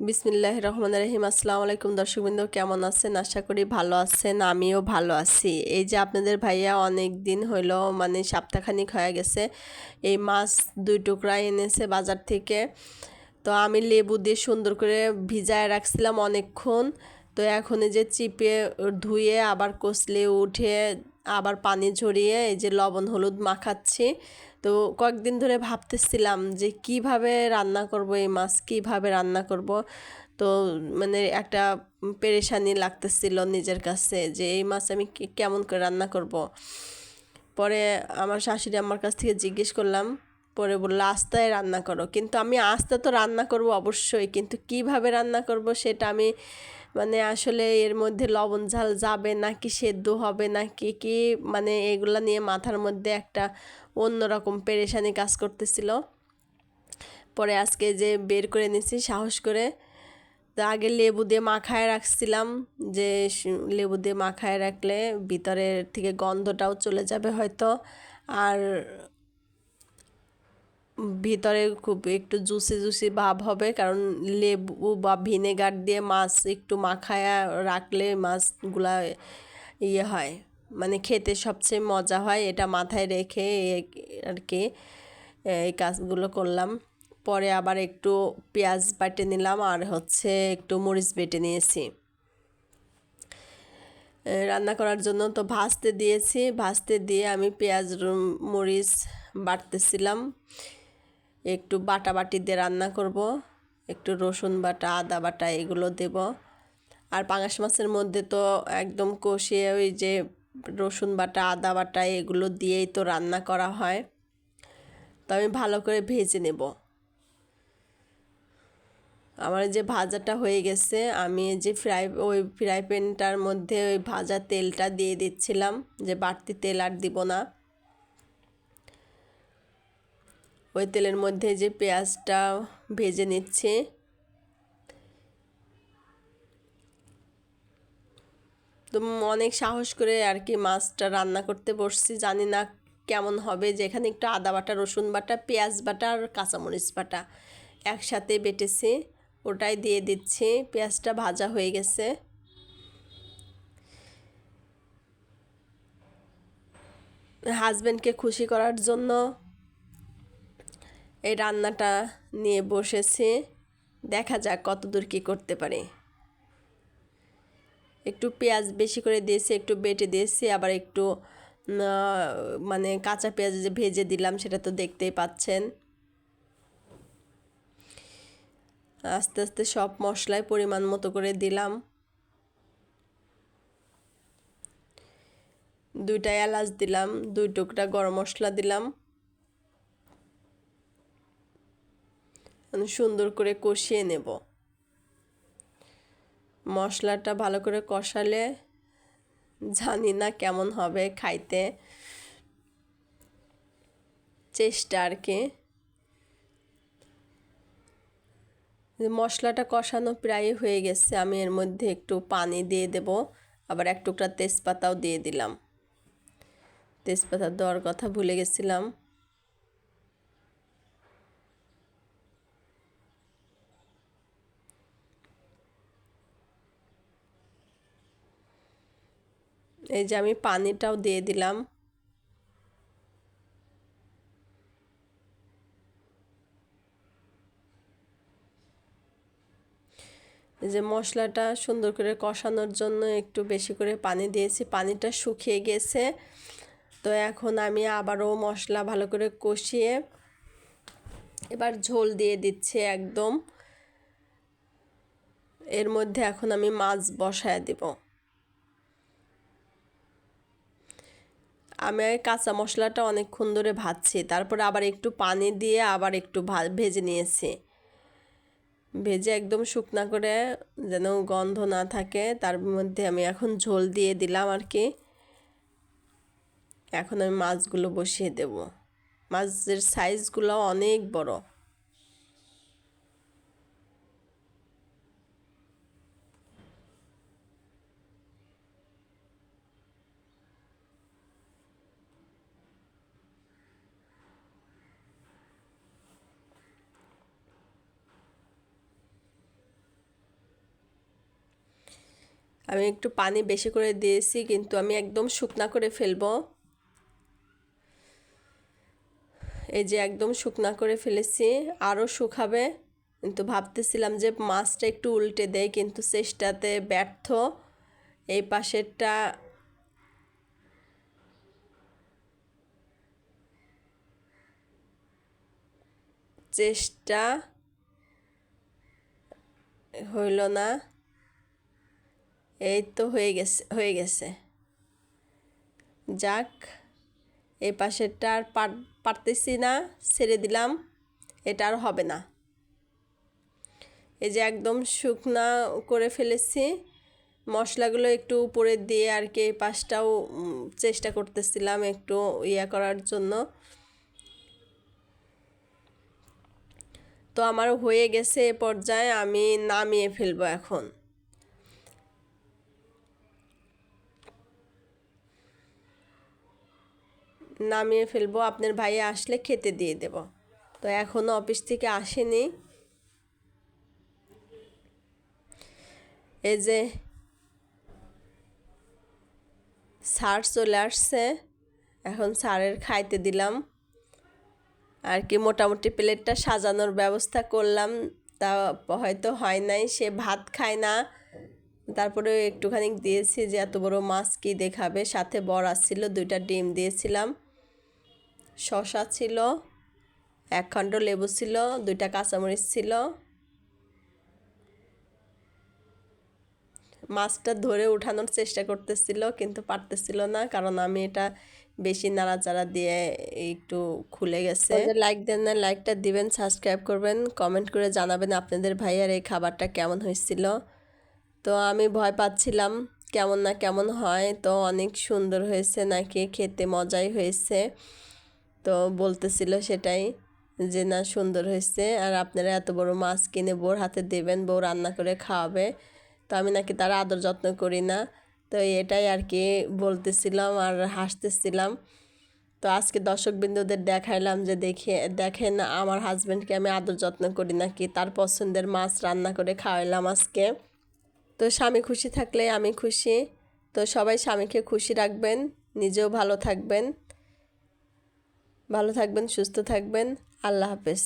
বিসমিল্লাহির রহমানির রহিম। আসসালামু আলাইকুম দর্শকবৃন্দ, কেমন আছেন? আশা করি ভালো আছেন। আমিও ভালো আছি। এই যে আপনাদের ভাইয়া অনেক দিন হইল, মানে সপ্তাহখানিক হয়ে গেছে, এই মাছ 2 টুকরা এনেছে বাজার থেকে। তো আমি লেবু দিয়ে সুন্দর করে ভিজায় রাখছিলাম অনেকক্ষণ। তো এখন এই যে চিপে ধুয়ে আবার কষলে উঠে আবার পানি ঝরিয়ে এই যে লবণ হলুদ মাখাচ্ছি। তো কয়েকদিন ধরে ভাবতেছিলাম যে কিভাবে রান্না করব, এই মাছ কিভাবে রান্না করব। তো মানে একটা পেরেশানি লাগতেছিল নিজের কাছে যে এই মাছ আমি কেমন করে রান্না করব। পরে আমার শাশুড়ি আমার কাছ থেকে জিজ্ঞেস করলাম, পরে বললো আস্তায় রান্না করো। কিন্তু আমি আস্তা তো রান্না করব অবশ্যই, কিন্তু কিভাবে রান্না করব সেটা আমি মানে আসলে এর মধ্যে লবণ ঝাল যাবে নাকি সেদ্ধ হবে নাকি কি, মানে এগুলা নিয়ে মাথার মধ্যে একটা অন্যরকম পেরেশানি কাজ করতেছিল। পরে আজকে যে বের করে নিছি সাহস করে। তো আগে লেবু দিয়ে মাখায় রাখছিলাম, যে লেবু দিয়ে মাখায় রাখলে ভিতরের থেকে গন্ধটাও চলে যাবে হয়তো, আর ভিতরে খুব একটু জুসি জুসি ভাব হবে, কারণ লেবু বা ভিনেগার দিয়ে মাছ একটু মাখায় রাখলে মাছগুলা ইয়ে হয়, মানে খেতে সবচেয়ে মজা হয়। এটা মাথায় রেখে আর কি এই কাজগুলো করলাম। পরে আবার একটু পেঁয়াজ বাটে নিলাম আর হচ্ছে একটু মরিচ বেটে নিয়েছি রান্না করার জন্য। তো ভাজতে দিয়েছি, ভাজতে দিয়ে আমি পেঁয়াজ মরিচ বাটতেছিলাম। একটু বাটাবাটি দিয়ে রান্না করব, একটু রসুন বাটা আদা বাটা এগুলো দেব। আর পাঙাশ মাছের মধ্যে তো একদম কষিয়ে ওই যে রসুন বাটা আদা বাটা এগুলো দিয়েই তো রান্না করা হয়। তো আমি ভালো করে ভেজে নেব। আমার যে ভাজাটা হয়ে গেছে, আমি যে ফ্রাই প্যানটার মধ্যে ওই ভাজা তেলটা দিয়ে দিচ্ছিলাম, যে বাড়তি তেল আর দিব না। ওই তেলের মধ্যে যে পেঁয়াজটা ভেজে নিচ্ছি। তো অনেক সাহস করে আর কি মাছটা রান্না করতে বসছি, জানি না কেমন হবে। যেখানে একটু আদা বাটা রসুন বাটা পেঁয়াজ বাটা আর কাঁচামরিচ বাটা একসাথে বেটেছি, ওটাই দিয়ে দিচ্ছি। পেঁয়াজটা ভাজা হয়ে গেছে। হাজব্যান্ডকে খুশি করার জন্য এই রান্নাটা নিয়ে বসেছি, দেখা যাক কতদূর কী করতে পারি। একটু পেঁয়াজ বেশি করে দিয়েছি, একটু বেটে দিয়েছি, আবার একটু মানে কাঁচা পেঁয়াজ যে ভেজে দিলাম সেটা তো দেখতেই পাচ্ছেন। আস্তে আস্তে সব মশলাই পরিমাণ মতো করে দিলাম। 2টা এলাচ দিলাম, 2 টুকরা গরম মশলা দিলাম। সুন্দর করে কষিয়ে নেব। মশলাটা ভালো করে কষালে জানি না কেমন হবে খাইতে, চেষ্টা আর কি। মশলাটা কষানো প্রায় হয়ে গেছে, আমি এর মধ্যে একটু পানি দিয়ে দেব। আবার 1 টুকরা তেজপাতাও দিয়ে দিলাম, তেজপাতা দেওয়ার কথা ভুলে গেছিলাম। এই যে আমি পানিটাও দিয়ে দিলাম। এই যে মশলাটা সুন্দর করে কষানোর জন্য একটু বেশি করে পানি দিয়েছি, পানিটা শুকিয়ে গেছে। তো এখন আমি আবারও মশলা ভালো করে কষিয়ে এবার ঝোল দিয়ে দিচ্ছি একদম। এর মধ্যে এখন আমি মাছ বসায় দেব। আমি কাঁচা মশলাটা অনেকক্ষণ ধরে ভাজছি, তারপরে আবার একটু পানি দিয়ে আবার একটু ভেজে নিয়েছি। ভেজে একদম শুকনা করে, যেন গন্ধ না থাকে, তার মধ্যে আমি এখন ঝোল দিয়ে দিলাম আর কি। এখন আমি মাছগুলো বসিয়ে দেব। মাছের সাইজগুলো অনেক বড়। আমি একটু পানি বেশি করে দিয়েছি, কিন্তু আমি একদম শুকনা করে ফেলবো। এই যে একদম শুকনা করে ফেলেছি, আরও শুকাবে। কিন্তু ভাবতেছিলাম যে মাছটা একটু উল্টে দেয়, কিন্তু চেষ্টাতে ব্যর্থ। এই পাশেরটা চেষ্টা হইল না। এই তো হয়ে গেছে। যাক, এই পাশেরটা আর পারতেছি না, ছেড়ে দিলাম। এটা আর হবে না। এই যে একদম শুকনা করে ফেলেছি। মশলাগুলো একটু উপরে দিয়ে আর কি এই পাশটাও চেষ্টা করতেছিলাম একটু করার জন্য। তো আমার হয়ে গেছে এ পর্যায়ে, আমি নামিয়ে ফেলবো এখন। নামিয়ে ফেলবো, আপনার ভাইয়া আসলে খেতে দিয়ে দেব। তো এখনও অফিস থেকে আসেনি। এই যে স্যার চলে আসছে, এখন স্যারের খাইতে দিলাম আর কি। মোটামুটি প্লেটটা সাজানোর ব্যবস্থা করলাম, তা হয়তো হয় নাই, সে ভাত খায় না। তারপরে একটুখানি দিয়েছি, যে এত বড় মাছ কি দেখাবে। সাথে বড়া ছিল, 2টা ডিম দিয়েছিলাম, শসা ছিল, 1 খণ্ড লেবু ছিল, 2টা কাঁচামরিচ ছিল। মাছটা ধরে উঠানোর চেষ্টা করতেছিল, কিন্তু পারতেছিল না, কারণ আমি এটা বেশি নাড়াচাড়া দিয়ে একটু খুলে গেছে। লাইক দেন না, লাইকটা দিবেন, সাবস্ক্রাইব করবেন, কমেন্ট করে জানাবেন আপনাদের ভাইয়ার এই খাবারটা কেমন হয়েছিল। তো আমি ভয় পাচ্ছিলাম কেমন না কেমন হয়, তো অনেক সুন্দর হয়েছে নাকি, খেতে মজাই হয়েছে। তো বলতেছিল সেটাই, যে না সুন্দর হয়েছে, আর আপনারা এত বড় মাছ কিনে বউর হাতে দেবেন, বউ রান্না করে খাওয়াবে। তো আমি নাকি তার আদর যত্ন করি না। তো এটাই আর কি বলতেছিলাম আর হাসতেছিলাম। তো আজকে দর্শকবৃন্দদের দেখাইলাম যে দেখেন আমার হাজব্যান্ডকে আমি আদর যত্ন করি নাকি, তার পছন্দের মাছ রান্না করে খাওয়াইলাম আজকে। তো স্বামী খুশি থাকলে আমি খুশি। তো সবাই স্বামীকে খুশি রাখবেন, নিজেও ভালো থাকবেন, সুস্থ থাকবেন। আল্লাহ হাফেজ।